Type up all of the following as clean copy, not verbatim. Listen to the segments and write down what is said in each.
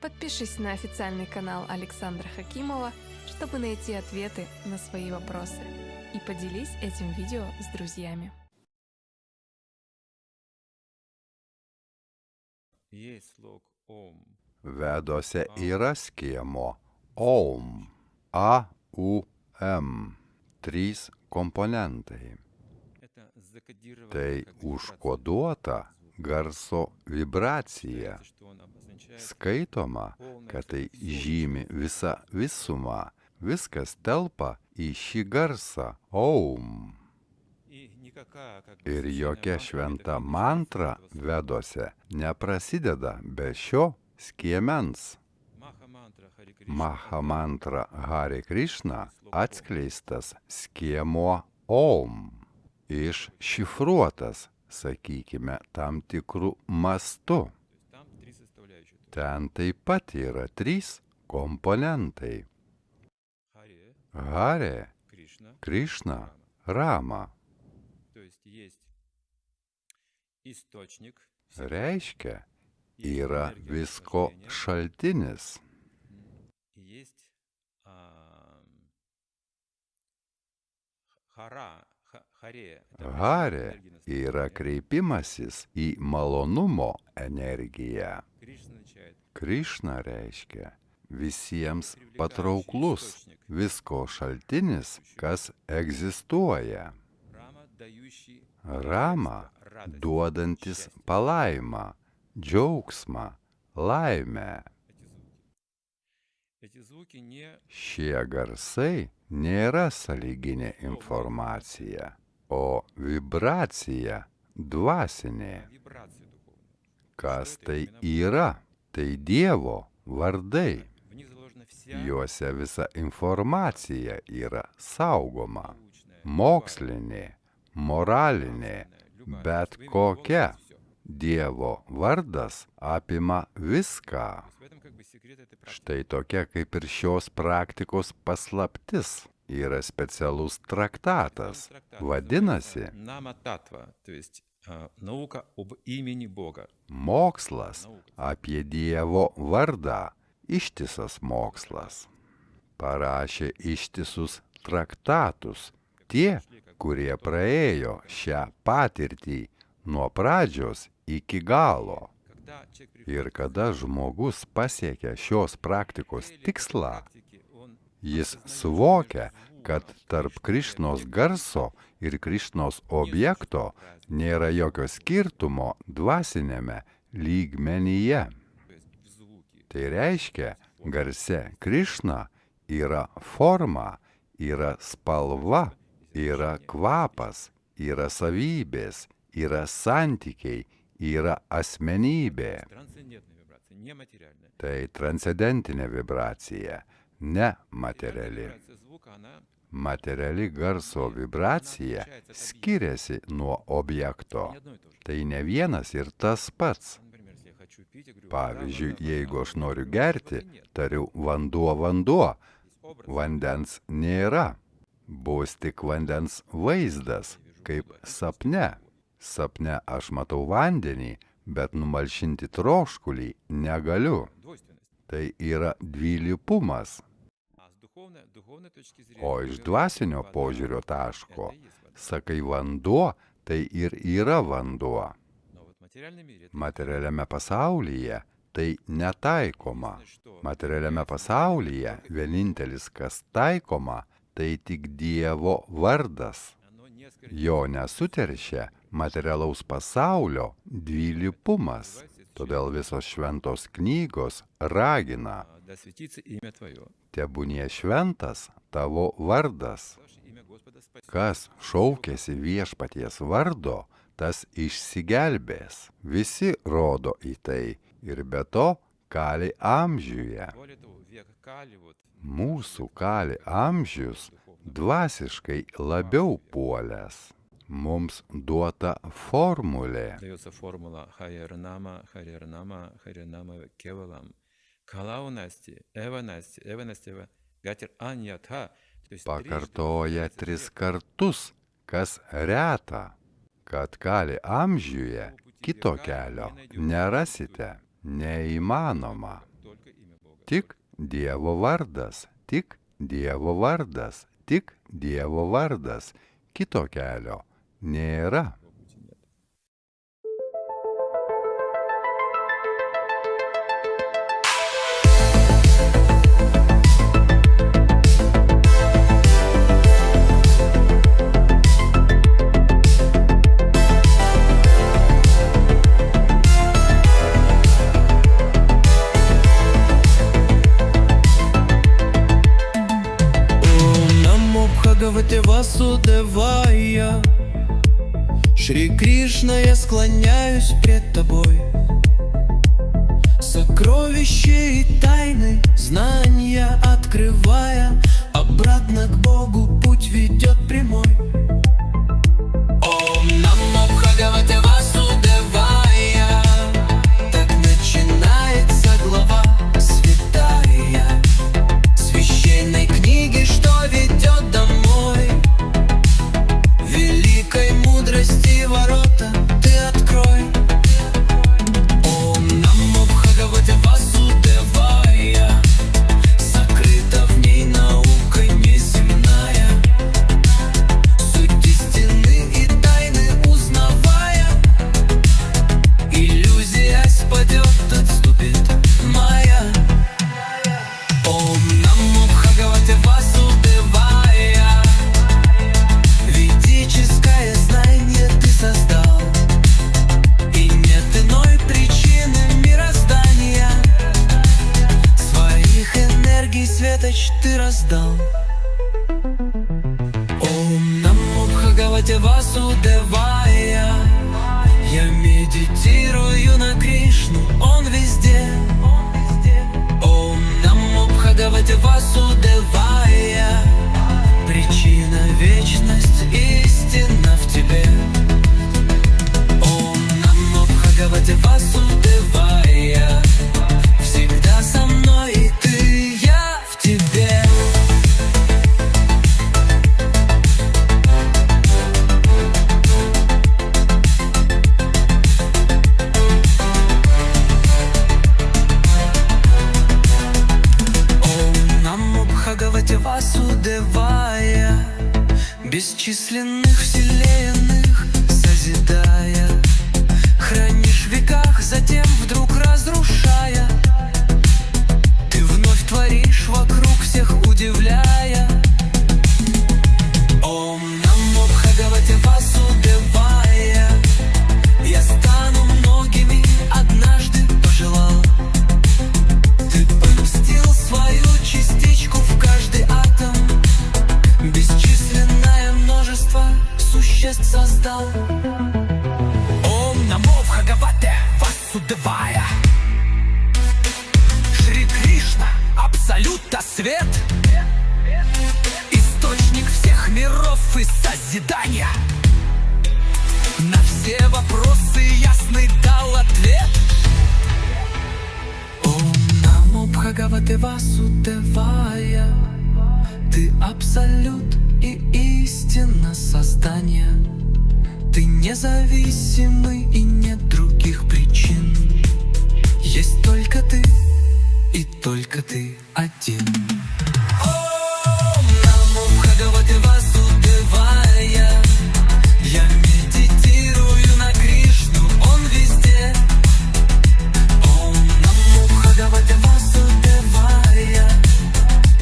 Подпишись на официальный канал Александра Хакимова, чтобы найти ответы на свои вопросы. И поделись этим видео с друзьями. Vedose yra skiemuo OM, AUM, 3 komponentai. Tai užkoduota garso vibracija. Skaitoma, kad tai žymi visą visumą, viskas telpa į šį garsą OM. Ir jokia šventa mantra Vedose neprasideda be šio skiemens. Maha mantra Hare Krishna atskleistas skiemuo OM, iššifruotas, sakykime, tam tikrų mastų. Ten taip pat yra 3 komponentai. Hare, Krishna, Rama. Reiškia, yra visko šaltinis. Hare yra kreipimasis į malonumo energiją. Krishna reiškia visiems patrauklus, visko šaltinis, kas egzistuoja. Rama duodantis palaimą, džiaugsmą, laimę. Šie garsai nėra sąlyginė informacija, o vibracija dvasinė. Kas tai yra? Tai Dievo vardai. Juose visa informacija yra saugoma. Mokslinė, moralinė, bet kokia. Dievo vardas apima viską. Štai tokia kaip ir šios praktikos paslaptis. Yra specialus traktatas. Vadinasi Mokslas apie Dievo vardą. Ištisas mokslas. Parašė ištisus traktatus. Tie, kurie praėjo šią patirtį nuo pradžios iki galo. Ir kada žmogus pasiekia šios praktikos tikslą, jis suvokia, kad tarp Krišnos garso ir Krišnos objekto nėra jokio skirtumo dvasinėme lygmenyje. Tai reiškia, garse Krišna yra forma, yra spalva, yra kvapas, yra savybės, yra santykiai, yra asmenybė. Tai transcendentinė vibracija, ne materiali. Materiali garso vibracija skiriasi nuo objekto. Tai ne vienas ir tas pats. Pavyzdžiui, jeigu aš noriu gerti, tariu vanduo, vanduo. Vandens nėra. Bus tik vandens vaizdas, kaip sapne. Sapne aš matau vandenį, bet numalšinti troškulį negaliu. Tai yra dvilypumas. O iš dvasinio požiūrio taško, sakai vanduo, tai ir yra vanduo. Materialiame pasaulyje tai netaikoma. Materialiame pasaulyje vienintelis, kas taikoma, tai tik Dievo vardas. Jo nesuteršia materialaus pasaulio dvilypumas. Todėl visos šventos knygos ragina: tebūnie šventas tavo vardas. Kas šaukiasi viešpaties vardo, tas išsigelbės. Visi rodo į tai ir be to kali amžiuje. Mūsų kali amžius dvasiškai labiau puolęs. Mums duota formulė. Pakartoja 3 kartus, kas reta, kad kali amžiuje kito kelio nerasite, neįmanoma. Tik Dievo vardas, tik Dievo vardas, tik Dievo vardas. Kito kelio nėra. Бхагавате Васудевая, Шри Кришна, я склоняюсь пред тобой. Сокровища и тайны, знания открывая, обратно к Богу путь ведет прямой. Ом Намо Бхагавате Васудевая. Так начинается глава святая священной книги, что ведет домой. Великой мудрости ворота ты открой. Ом Намо Бхагавате Васудевая. Сокрыта в ней наука неземная, суть истины и тайны узнавая. Иллюзия спадет, отступит моя. Ом Намо Бхагавате Васудевая. Ведическое знание ты создал, и нет иной причины мироздания. Своих энергий светоч ты раздал. Ом Намо Бхагавате Васудевая. Я медитирую на Кришну, он везде. Ом Намо Бхагавате Васудевая. Причина, вечность, истина в тебе. Ом Намо Бхагавате Васудевая. Всегда со мной, и ты, я в тебе. Ом Намо Бхагавате Васудевая. Бесчисленных вселенных созидая, хранишь в веках, затем вдруг разрушая. Ты вновь творишь вокруг всех, удивляя. Ом Намо Бхагавате Васудевая. Я стану многими, однажды пожелал. Ты поместил свою частичку в каждый атом, бесчисленное множество существ создал. Ом Намо Бхагавате Васудевая. Шри Кришна, абсолюта свет, источник всех миров и созидания. На все вопросы ясный дал ответ. Ом Намо Бхагавате Васудевая. Ты абсолют и истина создания. Ты независимый и нет других причин. Есть только ты, и только ты один. Ом Намо Бхагавате Васудевая. Я медитирую на Кришну, он везде. Ом Намо Бхагавате Васудевая.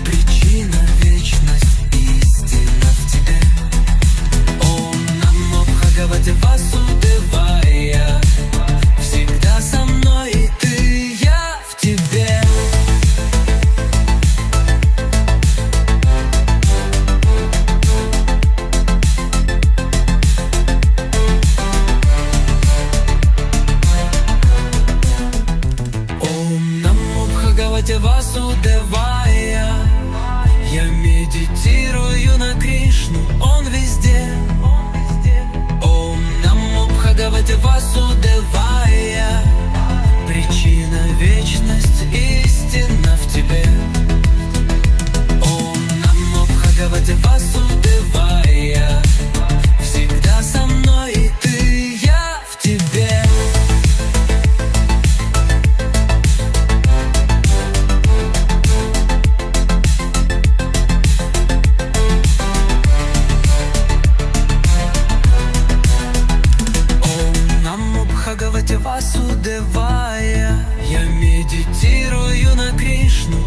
Причина, вечность, истина в тебе. Ом Намо Бхагавате Васудевая. Всегда со мной, и ты, я в тебе. Ом Намо Бхагавате Васудевая. Я медитирую на Кришну, он везде. Ом Намо Бхагавате Васудевая. Причина, вечность, истина в тебе. Ом Намо Бхагавате Васудевая. Всегда со мной, и ты, я в тебе. Васудевая. Я медитирую на Кришну.